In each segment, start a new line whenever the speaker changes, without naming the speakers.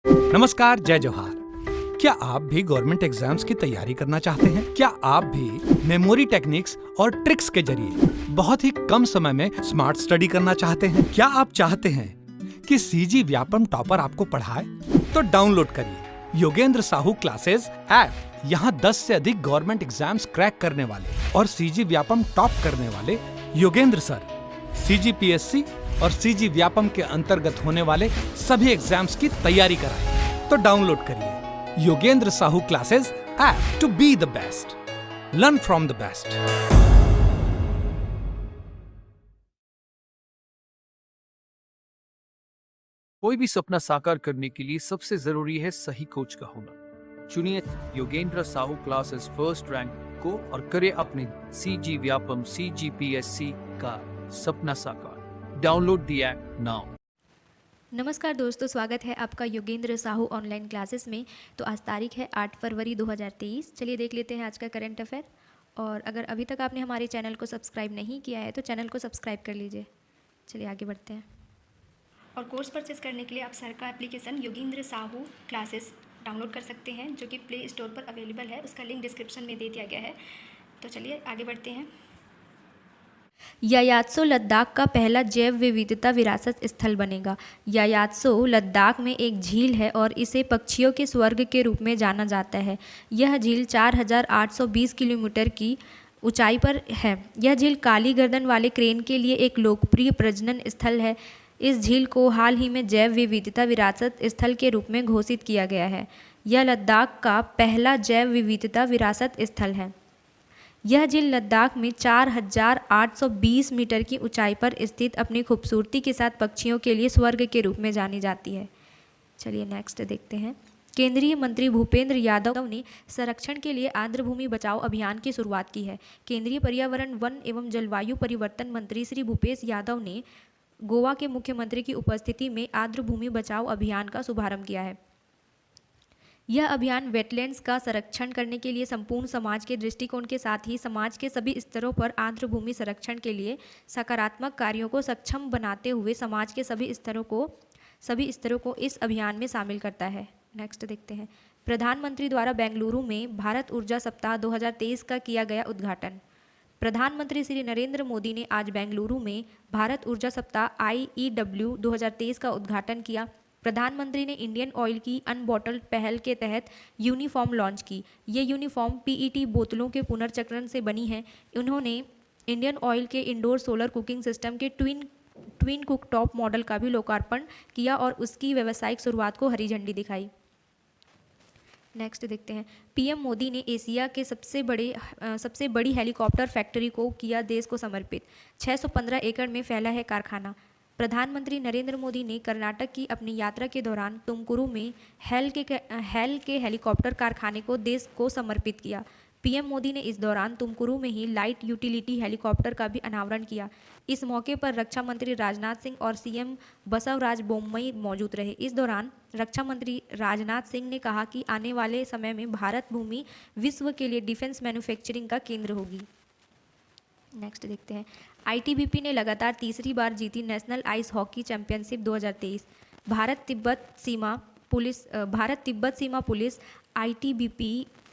नमस्कार, जय जोहार। क्या आप भी गवर्नमेंट एग्जाम्स की तैयारी करना चाहते हैं? क्या आप भी मेमोरी टेक्निक्स और ट्रिक्स के जरिए बहुत ही कम समय में स्मार्ट स्टडी करना चाहते हैं? क्या आप चाहते हैं कि सीजी व्यापम टॉपर आपको पढ़ाए? तो डाउनलोड करिए योगेंद्र साहू क्लासेस ऐप। यहाँ 10 से अधिक गवर्नमेंट एग्जाम्स क्रैक करने वाले और सीजी व्यापम टॉप करने वाले योगेंद्र सर सीजीपीएससी और सीजी व्यापम के अंतर्गत होने वाले सभी एग्जाम्स की तैयारी कराएं। तो डाउनलोड करिए Yogendra Sahu classes app to be the best, learn from the best.
कोई भी सपना साकार करने के लिए सबसे जरूरी है सही कोच का होना। चुनिए Yogendra Sahu classes first rank को और करे अपने सीजी व्यापम सीजीपीएससी का सपना साकार। Download the app now.
नमस्कार दोस्तों, स्वागत है आपका योगेंद्र साहू ऑनलाइन क्लासेस में। तो आज तारीख है 8 फरवरी 2023। चलिए देख लेते हैं आज का करंट अफेयर। और अगर अभी तक आपने हमारे चैनल को सब्सक्राइब नहीं किया है तो चैनल को सब्सक्राइब कर लीजिए। चलिए आगे बढ़ते हैं।
और कोर्स परचेस करने के लिए आप सर का application Yogendra Sahu classes download कर सकते हैं, जो कि प्ले स्टोर पर अवेलेबल है। उसका लिंक डिस्क्रिप्शन में दे दिया गया है। तो चलिए आगे बढ़ते हैं।
यायात्सो लद्दाख का पहला जैव विविधता विरासत स्थल बनेगा। यायात्सो लद्दाख में एक झील है और इसे पक्षियों के स्वर्ग के रूप में जाना जाता है। यह झील 4820 किलोमीटर की ऊंचाई पर है। यह झील काली गर्दन वाले क्रेन के लिए एक लोकप्रिय प्रजनन स्थल है। इस झील को हाल ही में जैव विविधता विरासत स्थल के रूप में घोषित किया गया है। यह लद्दाख का पहला जैव विविधता विरासत स्थल है। यह झील लद्दाख में 4820 मीटर की ऊंचाई पर स्थित अपनी खूबसूरती के साथ पक्षियों के लिए स्वर्ग के रूप में जानी जाती है। चलिए नेक्स्ट देखते हैं। केंद्रीय मंत्री भूपेंद्र यादव ने संरक्षण के लिए आर्द्र भूमि बचाओ अभियान की शुरुआत की है। केंद्रीय पर्यावरण, वन एवं जलवायु परिवर्तन मंत्री श्री भूपेश यादव ने गोवा के मुख्यमंत्री की उपस्थिति में आर्द्र भूमि बचाओ अभियान का शुभारंभ किया है। यह अभियान वेटलैंड्स का संरक्षण करने के लिए संपूर्ण समाज के दृष्टिकोण के साथ ही समाज के सभी स्तरों पर आर्द्र भूमि संरक्षण के लिए सकारात्मक कार्यों को सक्षम बनाते हुए समाज के सभी स्तरों को इस अभियान में शामिल करता है। नेक्स्ट देखते हैं। प्रधानमंत्री द्वारा बेंगलुरु में भारत ऊर्जा सप्ताह 2023 का किया गया उद्घाटन। प्रधानमंत्री श्री नरेंद्र मोदी ने आज बेंगलुरु में भारत ऊर्जा सप्ताह IEW 2023 का उद्घाटन किया। प्रधानमंत्री ने इंडियन ऑयल की अनबॉटल्ड पहल के तहत यूनिफॉर्म लॉन्च की। ये यूनिफॉर्म PET बोतलों के पुनर्चक्रण से बनी है। उन्होंने इंडियन ऑयल के इंडोर सोलर कुकिंग सिस्टम के ट्विन कुक टॉप मॉडल का भी लोकार्पण किया और उसकी व्यावसायिक शुरुआत को हरी झंडी दिखाई। नेक्स्ट देखते हैं। PM मोदी ने एशिया के सबसे बड़ी हेलीकॉप्टर फैक्ट्री को किया देश को समर्पित। 615 एकड़ में फैला है कारखाना। प्रधानमंत्री नरेंद्र मोदी ने कर्नाटक की अपनी यात्रा के दौरान तुमकुरू में हेल के हेलीकॉप्टर कारखाने को देश को समर्पित किया। PM मोदी ने इस दौरान तुमकुरू में ही लाइट यूटिलिटी हेलीकॉप्टर का भी अनावरण किया। इस मौके पर रक्षा मंत्री राजनाथ सिंह और CM बसवराज बोम्मई मौजूद रहे। इस दौरान रक्षा मंत्री राजनाथ सिंह ने कहा कि आने वाले समय में भारत भूमि विश्व के लिए डिफेंस मैन्युफैक्चरिंग का केंद्र होगी। नेक्स्ट देखते हैं। ITBP ने लगातार तीसरी बार जीती national ice hockey championship 2023। Bharat Tibbat सीमा पुलिस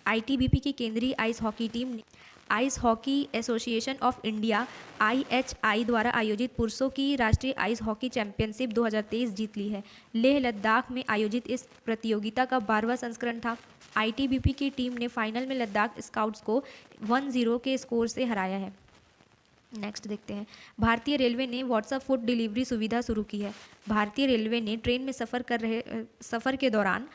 ITBP की केंद्रीय आइस हॉकी टीम ने ice hockey association of India IHI द्वारा आयोजित पुरुषों की राष्ट्रीय आइस हॉकी चैंपियनशिप 2023 जीत ली है। लेह लद्दाख में आयोजित इस प्रतियोगिता का 12वां संस्करण था। ITBP की टीम ने फाइनल में लद्दाख स्काउट्स को 1-0 के स्कोर से हराया है। नेक्स्ट देखते हैं। भारतीय रेलवे ने व्हाट्सएप फूड डिलीवरी सुविधा शुरू की है। भारतीय रेलवे ने ट्रेन में सफ़र के दौरान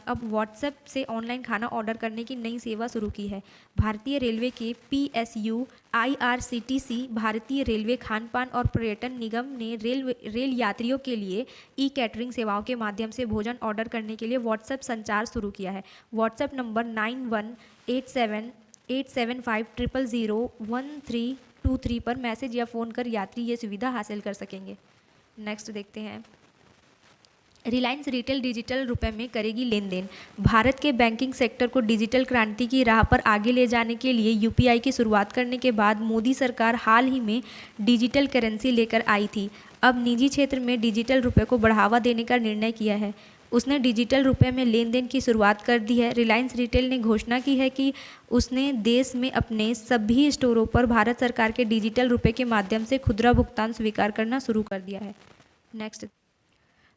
अब व्हाट्सएप से ऑनलाइन खाना ऑर्डर करने की नई सेवा शुरू की है। भारतीय रेलवे के PSU, IRCTC, भारतीय रेलवे खान पान और पर्यटन निगम ने रेल यात्रियों के लिए कैटरिंग सेवाओं के माध्यम से भोजन ऑर्डर करने के लिए व्हाट्सएप संचार शुरू किया है। व्हाट्सएप नंबर 918785001323 पर मैसेज या फ़ोन कर यात्री ये सुविधा हासिल कर सकेंगे। नेक्स्ट देखते हैं। रिलायंस रिटेल डिजिटल रुपए में करेगी लेन देन। भारत के बैंकिंग सेक्टर को डिजिटल क्रांति की राह पर आगे ले जाने के लिए UPI की शुरुआत करने के बाद मोदी सरकार हाल ही में डिजिटल करेंसी लेकर आई थी। अब निजी क्षेत्र में डिजिटल रुपए को बढ़ावा देने का निर्णय किया है। उसने डिजिटल रुपए में लेन देन की शुरुआत कर दी है। रिलायंस रिटेल ने घोषणा की है कि उसने देश में अपने सभी स्टोरों पर भारत सरकार के डिजिटल रुपए के माध्यम से खुदरा भुगतान स्वीकार करना शुरू कर दिया है। नेक्स्ट,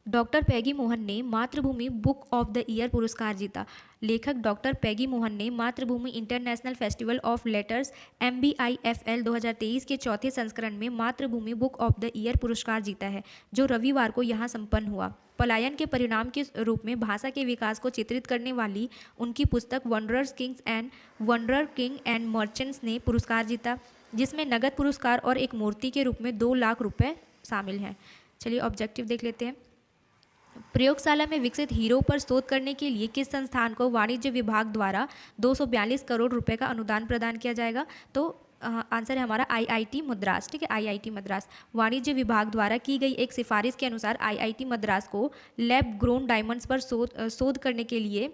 डॉक्टर पैगी मोहन ने मातृभूमि बुक ऑफ द ईयर पुरस्कार जीता। लेखक डॉक्टर पैगी मोहन ने मातृभूमि international festival of letters MBIFL 2023 के चौथे संस्करण में मातृभूमि बुक ऑफ द ईयर पुरस्कार जीता है, जो रविवार को यहाँ संपन्न हुआ। पलायन के परिणाम के रूप में भाषा के विकास को चित्रित करने वाली उनकी पुस्तक वंडरर किंग एंड मर्चेंट्स ने पुरस्कार जीता, जिसमें नगद पुरस्कार और एक मूर्ति के रूप में 2 लाख रुपए शामिल हैं। चलिए ऑब्जेक्टिव देख लेते हैं। प्रयोगशाला में विकसित हीरो पर शोध करने के लिए किस संस्थान को वाणिज्य विभाग द्वारा 242 करोड़ रुपए का अनुदान प्रदान किया जाएगा? तो आंसर है हमारा IIT मद्रास। ठीक है, IIT मद्रास। वाणिज्य विभाग द्वारा की गई एक सिफारिश के अनुसार IIT मद्रास को लैब ग्रोन डायमंड्स पर शोध करने के लिए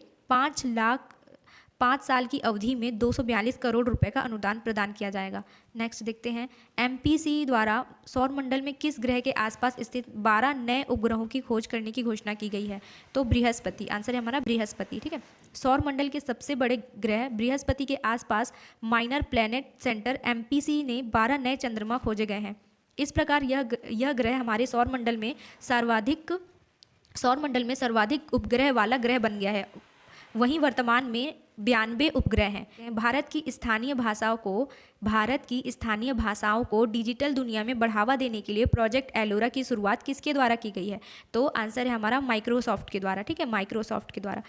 5 साल की अवधि में 242 करोड़ रुपए का अनुदान प्रदान किया जाएगा। नेक्स्ट देखते हैं, MPC द्वारा सौर मंडल में किस ग्रह के आसपास स्थित 12 नए उपग्रहों की खोज करने की घोषणा की गई है? तो बृहस्पति। आंसर है हमारा बृहस्पति। ठीक है, सौर मंडल के सबसे बड़े ग्रह बृहस्पति के आसपास माइनर प्लैनेट सेंटर MPC ने 12 नए चंद्रमा खोजे गए हैं। इस प्रकार यह ग्रह हमारे सौर मंडल में सर्वाधिक उपग्रह वाला ग्रह बन गया है। वहीं वर्तमान में 92 उपग्रह हैं। भारत की स्थानीय भाषाओं को डिजिटल दुनिया में बढ़ावा देने के लिए प्रोजेक्ट एलोरा की शुरुआत किसके द्वारा की गई है? तो आंसर है हमारा माइक्रोसॉफ्ट के द्वारा। ठीक है, माइक्रोसॉफ्ट के द्वारा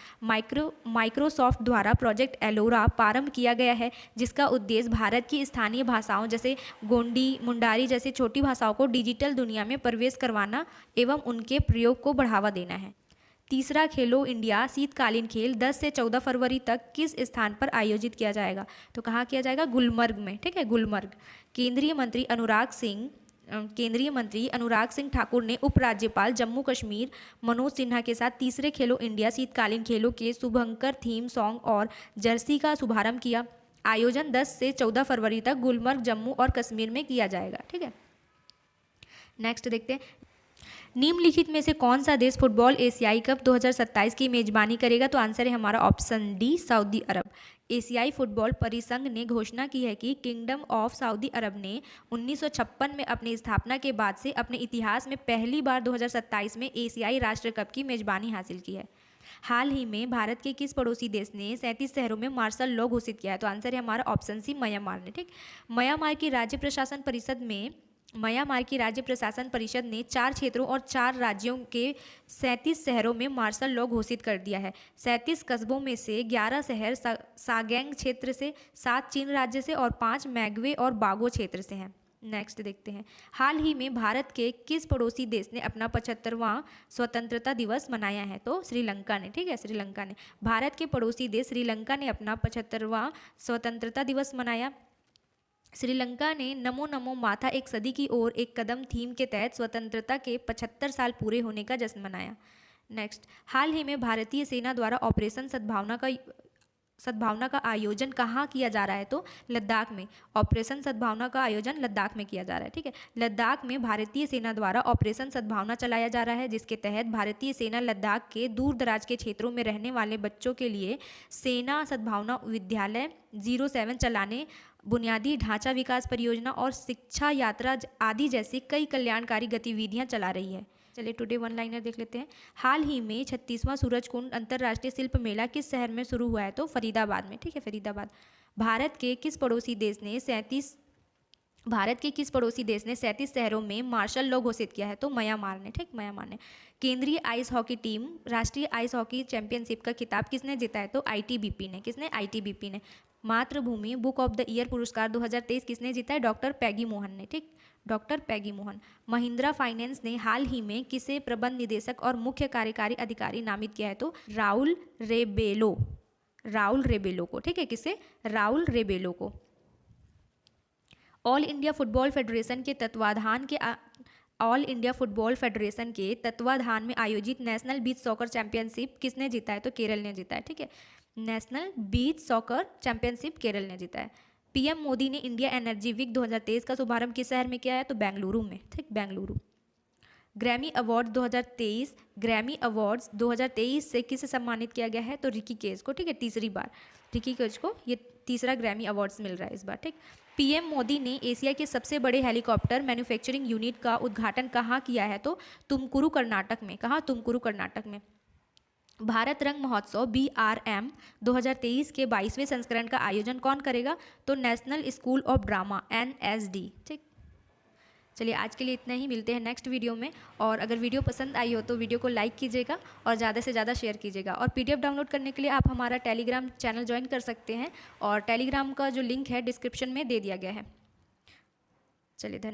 माइक्रोसॉफ्ट द्वारा प्रोजेक्ट एलोरा प्रारंभ किया गया है, जिसका उद्देश्य भारत की स्थानीय भाषाओं जैसे गोंडी, मुंडारी जैसी छोटी भाषाओं को डिजिटल दुनिया में प्रवेश करवाना एवं उनके प्रयोग को बढ़ावा देना है। तीसरा, खेलो इंडिया शीतकालीन खेल 10 से 14 फरवरी तक किस स्थान पर आयोजित किया जाएगा? तो कहाँ किया जाएगा? गुलमर्ग में। ठीक है, गुलमर्ग। केंद्रीय मंत्री अनुराग सिंह ठाकुर ने उपराज्यपाल जम्मू कश्मीर मनोज सिन्हा के साथ तीसरे खेलो इंडिया शीतकालीन खेलों के शुभंकर थीम सॉन्ग और जर्सी का शुभारंभ किया। आयोजन 10 से 14 फरवरी तक गुलमर्ग, जम्मू और कश्मीर में किया जाएगा। ठीक है, नेक्स्ट देखते हैं, निम्नलिखित में से कौन सा देश फुटबॉल एशियाई कप 2027 की मेजबानी करेगा? तो आंसर है हमारा ऑप्शन डी, सऊदी अरब। एशियाई फुटबॉल परिसंघ ने घोषणा की है कि किंगडम ऑफ सऊदी अरब ने 1956 में अपनी स्थापना के बाद से अपने इतिहास में पहली बार 2027 में एशियाई राष्ट्र कप की मेजबानी हासिल की है। हाल ही में भारत के किस पड़ोसी देश ने 37 शहरों में मार्शल लॉ घोषित किया है? तो आंसर है हमारा ऑप्शन सी, म्यांमार ने। ठीक, म्यांमार की राज्य प्रशासन परिषद ने 4 क्षेत्रों और 4 राज्यों के 37 शहरों में मार्शल लॉ घोषित कर दिया है। 37 कस्बों में से 11 शहर सागेंग क्षेत्र से, 7 चीन राज्य से और 5 मैगवे और बागो क्षेत्र से हैं। नेक्स्ट देखते हैं, हाल ही में भारत के किस पड़ोसी देश ने अपना 75वां स्वतंत्रता दिवस मनाया है? तो श्रीलंका ने। ठीक है, श्रीलंका ने। भारत के पड़ोसी देश श्रीलंका ने अपना 75वां स्वतंत्रता दिवस मनाया। श्रीलंका ने नमो नमो माथा एक सदी की ओर एक कदम थीम के तहत स्वतंत्रता के 75 साल पूरे होने का जश्न मनाया। नेक्स्ट, हाल ही में भारतीय सेना द्वारा ऑपरेशन सद्भावना का आयोजन कहाँ किया जा रहा है? तो लद्दाख में। ऑपरेशन सद्भावना का आयोजन लद्दाख में किया जा रहा है। ठीक है, लद्दाख में भारतीय सेना द्वारा ऑपरेशन सद्भावना चलाया जा रहा है, जिसके तहत भारतीय सेना लद्दाख के दूर दराज के क्षेत्रों में रहने वाले बच्चों के लिए सेना सद्भावना विद्यालय 07 चलाने, बुनियादी ढांचा विकास परियोजना और शिक्षा यात्रा आदि जैसी कई कल्याणकारी गतिविधियां चला रही है। चलिए टुडे वन लाइनर देख लेते हैं। हाल ही में 36वां सूरजकुंड अंतर्राष्ट्रीय शिल्प मेला किस शहर में शुरू हुआ है? तो फरीदाबाद में। ठीक है, फरीदाबाद। भारत के किस पड़ोसी देश ने 37 शहरों में मार्शल लॉ घोषित किया है? तो म्यांमार ने। ठीक, म्यांमार ने। केंद्रीय आइस हॉकी टीम राष्ट्रीय आइस हॉकी चैंपियनशिप का खिताब किसने जीता है? तो ITBP ने। किसने? ITBP ने। मातृभूमि बुक ऑफ द ईयर पुरस्कार 2023 किसने जीता है? डॉक्टर पैगी मोहन ने। ठीक, डॉक्टर पैगी मोहन। महिंद्रा फाइनेंस ने हाल ही में किसे प्रबंध निदेशक और मुख्य कार्यकारी अधिकारी नामित किया है? तो राउल रेबेलो को। ठीक है, किसे? राउल रेबेलो को। ऑल इंडिया फुटबॉल फेडरेशन के तत्वाधान में आयोजित नेशनल बीच सॉकर चैंपियनशिप किसने जीता है? तो केरल ने जीता है। ठीक है, national beach soccer championship Kerala ने जीता है। PM मोदी ने इंडिया एनर्जी वीक 2023 का शुभारंभ किस शहर में किया है? तो बेंगलुरु में। ठीक, Bengaluru. Grammy award 2023, Grammy awards 2023 से किसे सम्मानित किया गया है? तो रिकी केज को, ठीक है, तीसरी बार रिकी केज को ये तीसरा ग्रैमी अवार्ड्स मिल रहा है इस बार, ठीक। पीएम मोदी ने एशिया के सबसे बड़े हेलीकॉप्टर मैन्युफैक्चरिंग यूनिट का उद्घाटन कहाँ किया है? तो तुमकुरू कर्नाटक में। कहाँ? तुमकुरू कर्नाटक में। भारत रंग महोत्सव BRM 2023 के 22वें संस्करण का आयोजन कौन करेगा? तो national school of drama NSD, ठीक। चलिए आज के लिए इतना ही, मिलते हैं नेक्स्ट वीडियो में। और अगर वीडियो पसंद आई हो तो वीडियो को लाइक कीजिएगा और ज़्यादा से ज़्यादा शेयर कीजिएगा। और PDF डाउनलोड करने के लिए आप हमारा टेलीग्राम चैनल ज्वाइन कर सकते हैं और टेलीग्राम का जो लिंक है डिस्क्रिप्शन में दे दिया गया है। चलिए धन्यवाद।